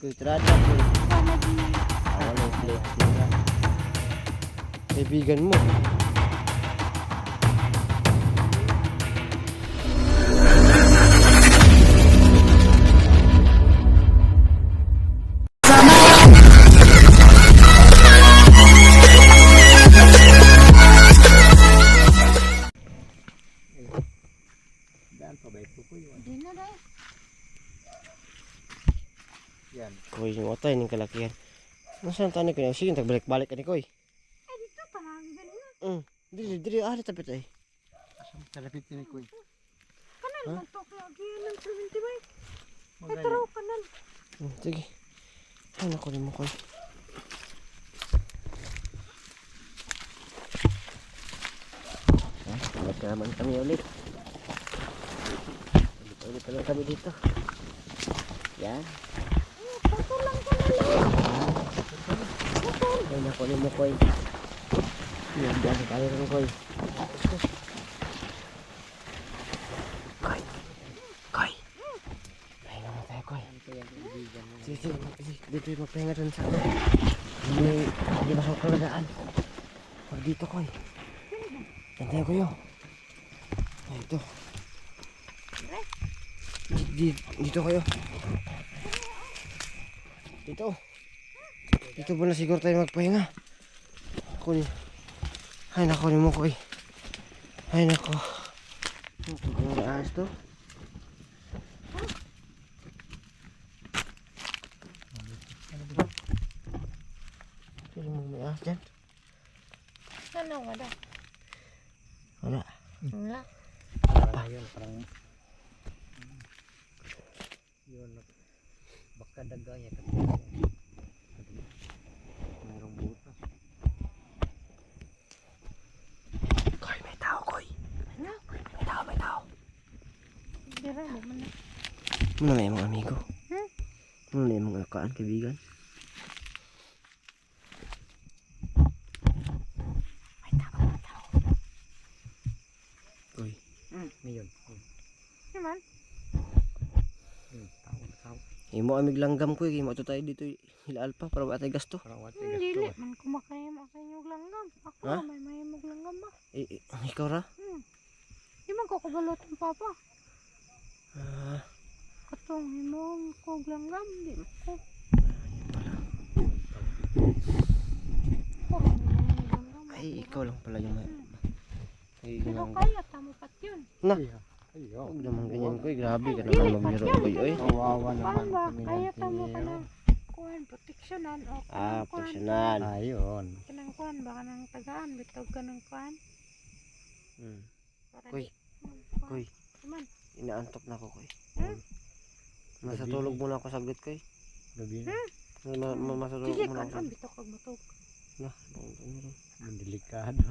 Kultrada ko. Wala flex nila. Kaibigan mo. Daan pa ba ito ko yun? Hindi na dahil. Yan. Koy, yung otay ng kalakihan. Nasaan tayo ko niya? Sige, tagbalik-balik ka ni Koy. Eh, dito pa namin ganun. Dili, tapit ay. Asam kalapit ni Kuy. Kanal, Ha? magtok lagi yan ng 70 bay. Magaling. Ito raw kanal. Sige. Ay, naku mo Koy. Balik naman kami ulit. Ulit lang kami dito. Yan. Patulang kanal. Ay, naku mo Koy. Yan, dyan tayo rin Koy. Koy. Pahinga mo tayo Koy. Sige, dito yung magpahinga dun sa hindi masok ka nagaan. Huwag dito Koy. Tantay ko yun. Ay, ito. Dito kayo. Dito muna siguro tayo magpahinga. Ay, naku mo Koy. Ay, naku. Ang gaas to. Sino mong may ahas dyan? Ano nga daw? Wala. Wala. Parang yun, parang yun. Baka daganya ka. Mayroong butas. Koy, may tao Koy. Ano? May tao. Hindi rin naman na. Muna na yung mga amigo. Hmm? Muna na yung mga kaan, kaibigan. May tao. Koy. Ngayon. Naman? Tao. Imo amig langgam Koy. Imo ito tayo dito hilaal pa para ba tayo gasto. Parang wate Hindi gasto. man kumakayam ako sa inyong langgam. Ako Ha? may mayamog langgam ba? Ikaw ra? Di man ko kabalot ng papa. Ah, Katong himong kog langgam. Di man ko. Puro mayamog langgam. ay, ikaw lang pala yung ay, Pero ginang. kaya tamo pat yun. Na, Ayaw. huwag naman ganyan Koy. Grabe ka naman magbiro Koy. Oy. Kawawa naman. Paano ba? kami Kaya ng tamo ka Piliw. na kuhan, proteksyonan o Ah, kanang kuhan. profesional. Ayun. Kanang kuhan, baka nang tagaan, bitog ka ng kuhan. Para Koy, di- kuhan. Koy. Naman. Inaantok na ako Koy. Hmm? Nasa tulog muna ako saglit Koy. Gabi na. Masatulog Sige, muna ako kanan, saglit. bitog kag matog. Na, Delikado.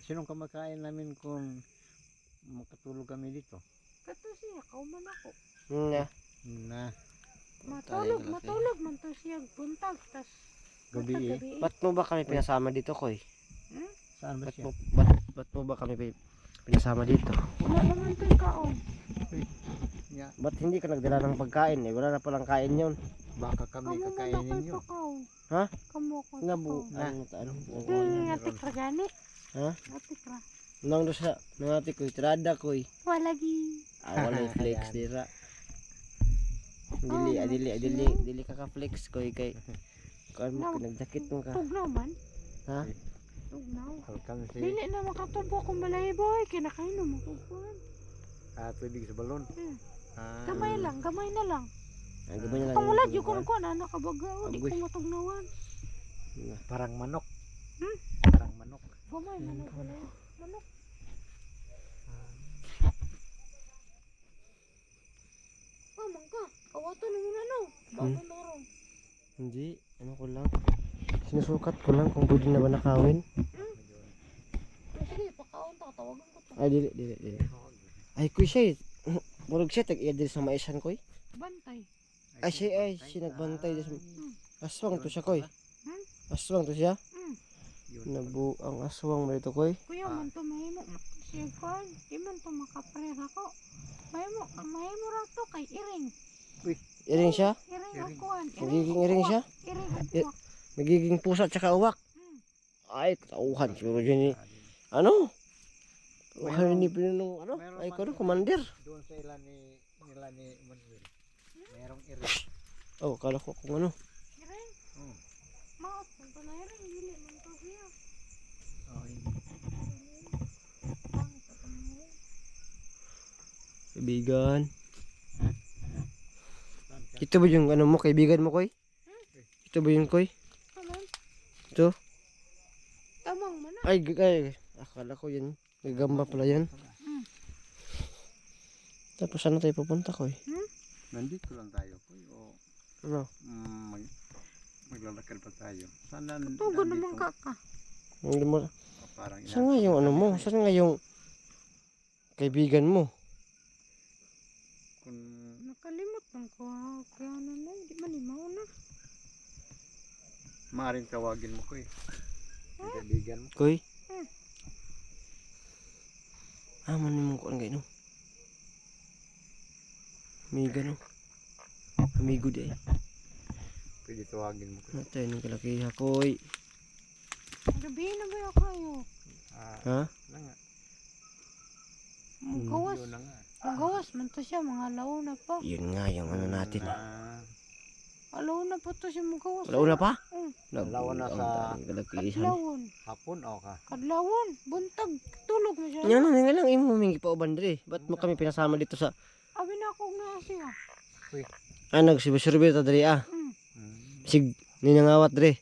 Sinong kamakain namin kung makatulog kami dito? Kato siya, kauman ako. na. Na Matulog, Tayo, matulog man to siya buntag, tas gabi buntag eh. gabi. Ba't mo ba kami pinasama dito Koy? Saan ba Ba't siya? mo, ba't mo ba kami pinasama dito? Wala naman to yung kaon. Ya, Ba't hindi ka nagdala ng pagkain eh? Wala na palang kain yun. baka kami Kamu man kakainin ako yun. kaon. Ha? Kamu ako Nabu, kaon. ano? Ngatik ra gani. Ha? Ngatik ra. Nang do sa nangati Koy, tirada Koy. Walagi. Wala yung flex Ayan. dira. Oh, Dili ka ka-flex Koy kay kuan mo No. pinagjakit mo ka. Tugnaw man. Ha? Tugnaw. Halkan si Dili na makatubo kung balay boy. Kinakain mo kukuhan. tubig sa balon. Gamay lang, gamay na lang. Ang gabay na lang. Kung wala yung kuhan, anak kabaga. Di Agoy. ko matugnawan. Parang manok. Hmm? Parang manok. Gamay, manok wala. Manok. Mangka, kawato naman ano. Bago norong. Hindi, ano ko lang. Sinusukat ko lang kung pwede na ba nakawin. Sige, pakaon ta, tawagan ko to. Ay, dili. Ay, Koy siya eh. Murag siya, tag-iya dili sa maisan Koy. Bantay. Ay, siya nagbantay dili sa... Aswang to siya Koy. Hmm? Aswang to siya. Yun. Nabu ang aswang mo ito Koy. Kuya, man to mahimo. Siya kan, di man to makaprera ko. Mahimo ra to kay iring. iring siya? Iring ang kuwan. Magiging iring siya? Iring ang I- kuwan. Magiging pusa tsaka uwak. Ay, tauhan siguro yun ni... Ano? Tauhan ni Pinunong, ano? Meron Ay, man ko iring commander. Doon sa nila ni Manuel. Merong iri. Oh, kala ko kung ano. Iring. Oh. Maot man pala iring. Dili man to siya. Pangit sa pangalan. Kaibigan. Ito ba yung ano mo, kaibigan mo, Koy? Ito ba yung Koy? Kaman. Ito? Tamang man na. Ay, akala ko yan. Gagamba pala yan. Tapos saan na tayo pupunta, Koy? Nandito lang tayo. O, Ano? maglalakad pa tayo. Sana Tugo naman ka. Hindi mo... Parang Saan nga yung ano mo? Saan nga yung kaibigan mo? Kung Nakalimot lang ko. Kaya ano na. Di man imaw na. maaaring tawagin mo ko eh. Yung kaibigan mo. Koy? Manin mo ko ang gano. Amiga no. Amigo di ay. Pwede tawagin mo ko. Ano tayo ng kalakiha, Koy? Gabi na ba yung kayo? Ha? Na nga. Magawas. Yun na nga. Magawas man to siya. Mga alaw na pa. Yun nga yung ano natin. Alaw na pa to siya magawas. Wala pa? Alaw na sa- kalakihan. Kadlawon. Hapon o ka. Kadlawon. Buntag. Tulog mo siya. Yan na lang imo humingi pa uban diri. Ba't mo kami pinasama dito sa Abi na ako na siya. nagsibisurbe ta diri ah. Hmm. Sig ninangawat diri.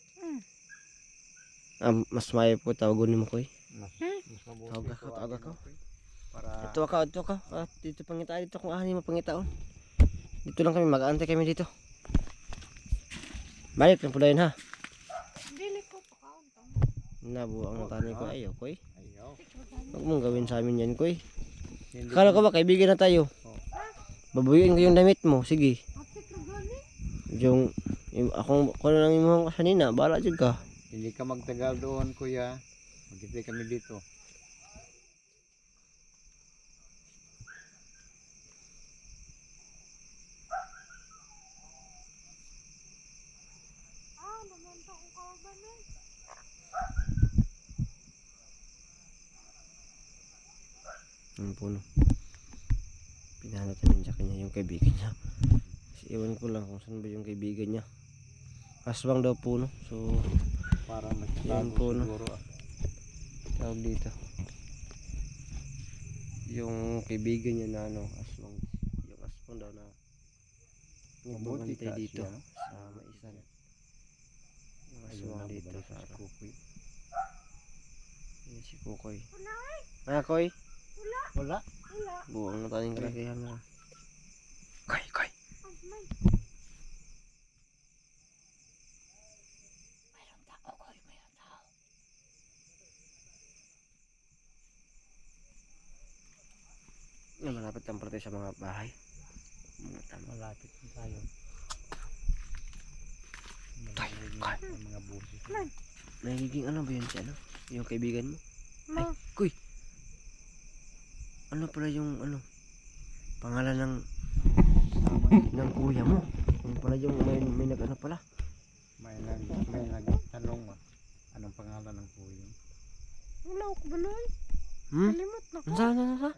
Mm. Mas may po tawagon nimo, Koy. Mas mabuti Tawag ako, tawagin tawag ako. mo ko eh. Para Ito ka. Dito pangita dito kung ahani mo pangitaon. Dito lang kami mag-aantay kami dito. Balik lang pula yun ha. Dili ko pakaon. Nabuang na tanay ko ayaw, Koy. ayaw. Huwag mong gawin sa amin yan, Koy. Hindi Kala ko ba kaibigan na tayo? Oh. Babuyuin ko yung damit mo. Sige. Apit na gani. Yung akong kuno lang yung mga kasanina. Bahala dyan ka. Hindi ka magtagal doon, kuya. Magkita kami dito. Naman to kung kawagan eh. Yung puno. Pinahanap namin sa kanya yung kaibigan niya. Kasi iwan ko lang kung saan ba yung kaibigan niya. Aswang daw puno. So, Parang Yan nagtago po, no? siguro. tawag dito. Yung kaibigan niya na ano, aswang. Yung aswang daw na Mabuti nagbabantay ka dito siya, no? sa maisan. Yung Ayun aswang na, dito babalik sa sa ano. kukoy. Yan si Kukoy. Wala eh. Ah, Koy. Wala. Wala. Buong na tayong kalakihan na. Koy. May. Mayroong tao, Koy. Mayroong tao. Malapit lang pala tayo sa mga bahay. Mga tama. Malapit na tayo. Tay, Malapit ang mga busis. Nagiging ano ba yun siya, no? Yung kaibigan mo? Ma. Kuy! Ano pala yung ano? Pangalan ng kuya mo? Ano pala yung may nag-ano pala? May nagtanong anong pangalan ng kuya. Wala ko kabalo eh. Hmm? Kalimot na ko. Nasa?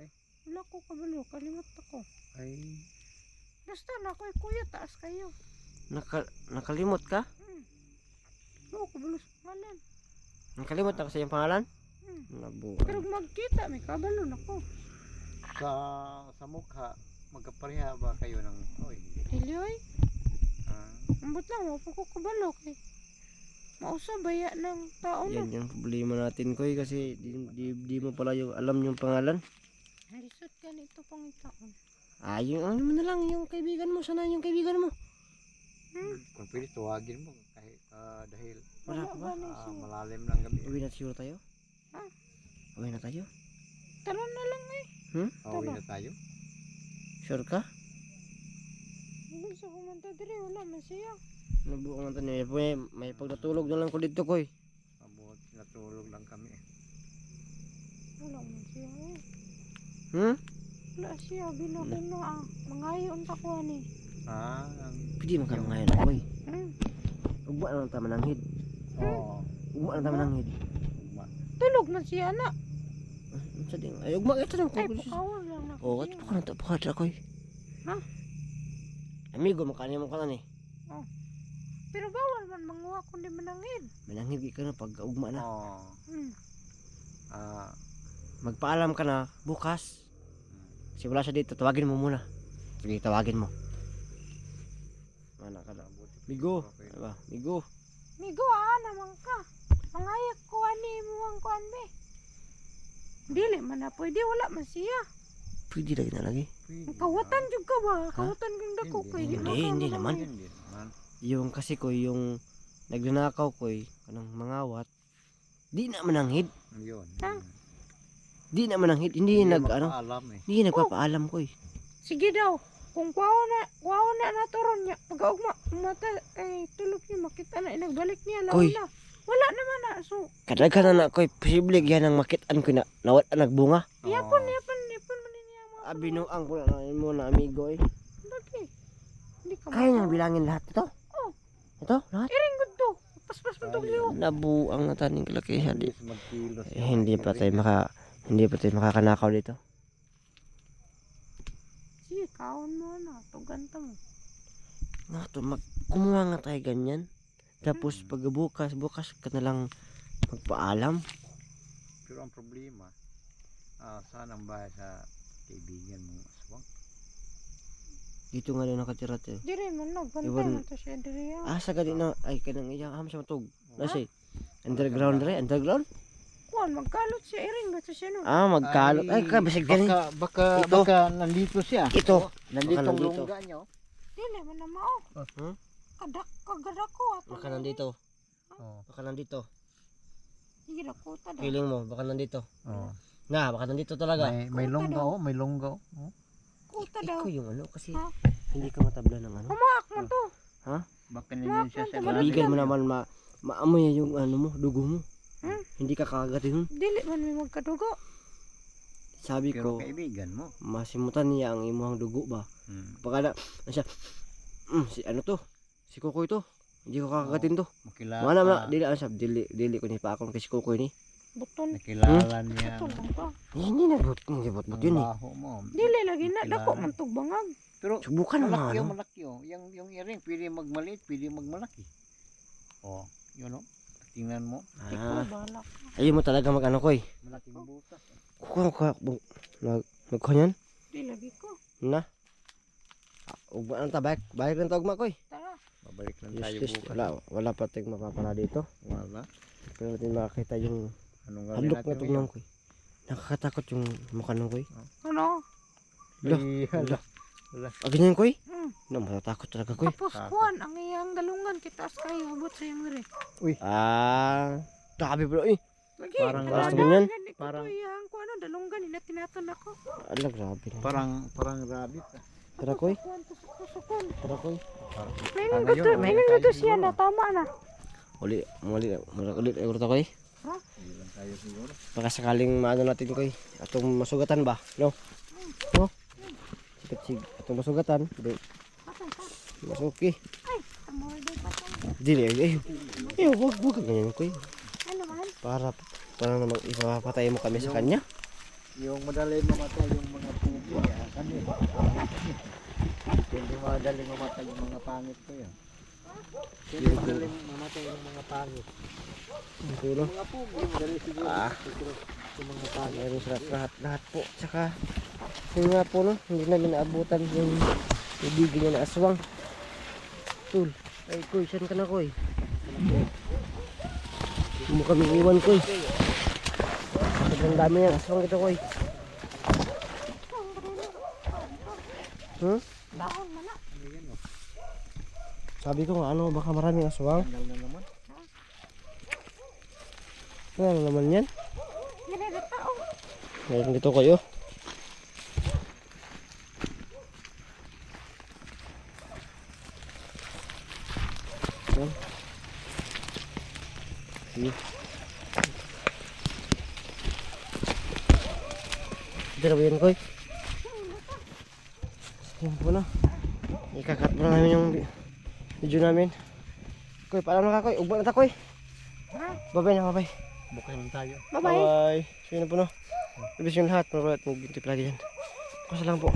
Wala ko kabalo. Kalimot ako. Ay, Basta na ako kuya. Taas kayo. Nakalimot ka? Oo, kabalo sa pangalan. Nakalimot na kasi yung pangalan? Pero magkita. May kabalo na ko. sa mukha, magkapareha ba kayo ng Ilyoy. Ah, Ambot lang. Wala ko kabalo kay. Mausa baya ng tao na. Yan yung problema natin, Koy, kasi di mo pala yung alam yung pangalan. Lisod ka nito pang itaon. Ah, yung ano mo na lang, yung kaibigan mo. Sana yung kaibigan mo. kung pwede tawagin mo kahit dahil Wala pa ba? malalim ng gabi. Uwi na siguro tayo? Ah. Uwi na tayo? Tara na lang eh. Pauwi na tayo. Sure ka? Hindi sa kumanta dire. Wala man siya. Nabuo nga tayo. May pagdatulog na lang ko dito, Koy. Mabuti natulog lang kami. Wala man siya eh. Hmm? Wala siya. Binakuna ah. Mangayon ta ko ani. Pwede man ka mangayon ako eh. Hmm. Ugma naman ta mananghid. Oo. Ugma naman ta mananghid. Tulog man siya na. Sa ding. Ay ugma ito lang ko. Ay, pakawan lang na. Oh, at pa na pa ko eh. Ha? Amigo makani mo ka na ni. Pero bawal man manguha kung di manangin. Mananghid ka na pag ugma na. Oo. Hmm. Magpaalam ka na bukas. Kasi wala siya dito, tawagin mo muna. Sige, tawagin mo. Mana ka na. Migo. Diba? Migo. Migo, naman ka. Mangayak ko ani mo ang kuan be. Dili man na pwede, wala man siya. Pwede lagi na lagi. Kawatan jud ka ba? Kawatan kang dako kay Hindi naman. Hindi naman. Yung kasi ko, yung nagnanakaw ko kanang mangawat. Di na mananghid. Yun. Ha? Di na mananghid. Hindi Magpaalam eh. Hindi nagpapaalam ko eh. Sige daw. Kung kuwaw na naturon niya, pag-ugma, mata, ay tulog niya, makita na, nagbalik niya, Koy. launa. Wala naman na, so, Kadaghan na ko posible yan ang makitaan ko na nawat nagbunga. yapon man niya mga Abinuang ko na mo na amigo eh. lagi. Hindi ka Kaya niyang bilangin lahat ito? Oo. Ito? Lahat? Iring good to. Paspas man to liyo. Nabuang na taning kalakihan. Bilis magkilos. Hindi pa tayo makakanakaw dito. Sige, kaon mo na, tuganta mo. Nga to, kumuha nga tayo ganyan. Tapos pag bukas ka na lang magpaalam. Pero ang problema, saan ang bahay sa kaibigan mong aswang? Dito nga doon nakatira tayo. Diri man no, bantay Iwan- man to siya diri. Sa gani na, ay kanang iyang siya matug. Nasi, underground rin, underground? Kuan, magkalot siya, iring ba to siya no? Magkalot. Ay, bisig gani. Baka Ito. nandito siya. Ito. Nandito ang nandito. lungga nyo. Dili man na mao. Huh? Kagadako ato. Baka nandito. Oo. Baka nandito. Sige na kuta daw. Feeling mo, baka nandito. Oo. Baka nandito talaga. May lungga oh, may lungga oh. Kuta daw. Ikaw yung kasi Ha? hindi ka matabla ng Humaak man to. Baka nandiyan siya sa Kaibigan mo naman maamoy yung mo, dugo mo. Hmm? Hindi ka kagatin. Dili man may magkadugo. Sabi Pero ko, kaibigan mo. masimutan niya ang imuhang dugo ba? Baka na siya, si ano to? Si Kukoy to. Hindi ko kakagatin to. Makilala. Mga naman, dili ko ni pa akong kay si Kukoy ni. Buton. Nakilala niya. Ito lang to. Hindi na but yun eh. Baho mo. Dili lagi na Kilala. dako man tog bangag. Pero Subukan mo malaki ano. malaki oh. Yung earring pwede magmaliit, pwede magmalaki. Oh, yun oh. Tingnan mo. Ikaw balak. Ayun mo talaga mag-ano ko eh. Malaking butas. Magkanyan? Di lagi ko. Na? Ugma lang ta, balik lang ta ugma ko eh. Tara. Babalik lang Yes, tayo yes. bukas. Wala pa tayong mapapala dito. Wala. Pero natin makakita yung Anong gawin hadlok natin na tugnaw ko eh. Nakakatakot yung mukha nung ko eh. Ano? Hala, Hala. ganyan ko eh. Hmm. Matatakot talaga ko eh. Tapos kuan ang iyang dalungan kita kay abot sa iyang diri. Tabi bro eh. Lagi. Parang Gusto rabbit. mo yan? Parang Parang- iyang kuan dalungan ina tinaton ako. Ala, grabe na. Parang rabbit. Tara ko eh. Kuan tusok-tusokon. Tara ko eh. May gusto siya na tama na. Ulit ay urta ko eh. Ha? Ilan tayo siguro. Baka sakaling maano natin ko eh. Atong masugatan ba? No? No? Sige, atong masugatan. Di. Patay ka. Masuki. Ay, tamoy day patay. Dili eh. Wag ganyan ko eh. Ano man? Para namang ipapatay mo kami sa kanya. Yung madali mamatay yung mga pugi. Kami. Hindi madali mamatay yung mga pangit ko yan. Hindi madali mamatay yung mga pangit. Ito no? Mga pugi, madali siguro. Yung mga pangit. Mayroon sa lahat po. Tsaka, yun nga po no, hindi namin naabutan yung ibigin niya na aswang. Tul, ay Koy, saan ka na Koy? Hindi mo kami iwan Koy. Ang dami ng aswang ito Koy. Dahon man na. Sabi ko nga ano, baka maraming aswang. Tanggal na naman. Ano naman yan? Gila na tao. Mayroon dito kayo. Yan. Sige. Dito na ba yan, Koy? Yan po na. ikakat mo na namin yung video namin. Koy, paalam na ka, Koy. Ugba na ta, Koy. Ha? Bye-bye na, bye-bye. Bukay naman tayo. Bye-bye. Bye-bye. So yun na po, no. Ibig yung lahat. Magulat, mag-binti palagi yan. Kasi lang po.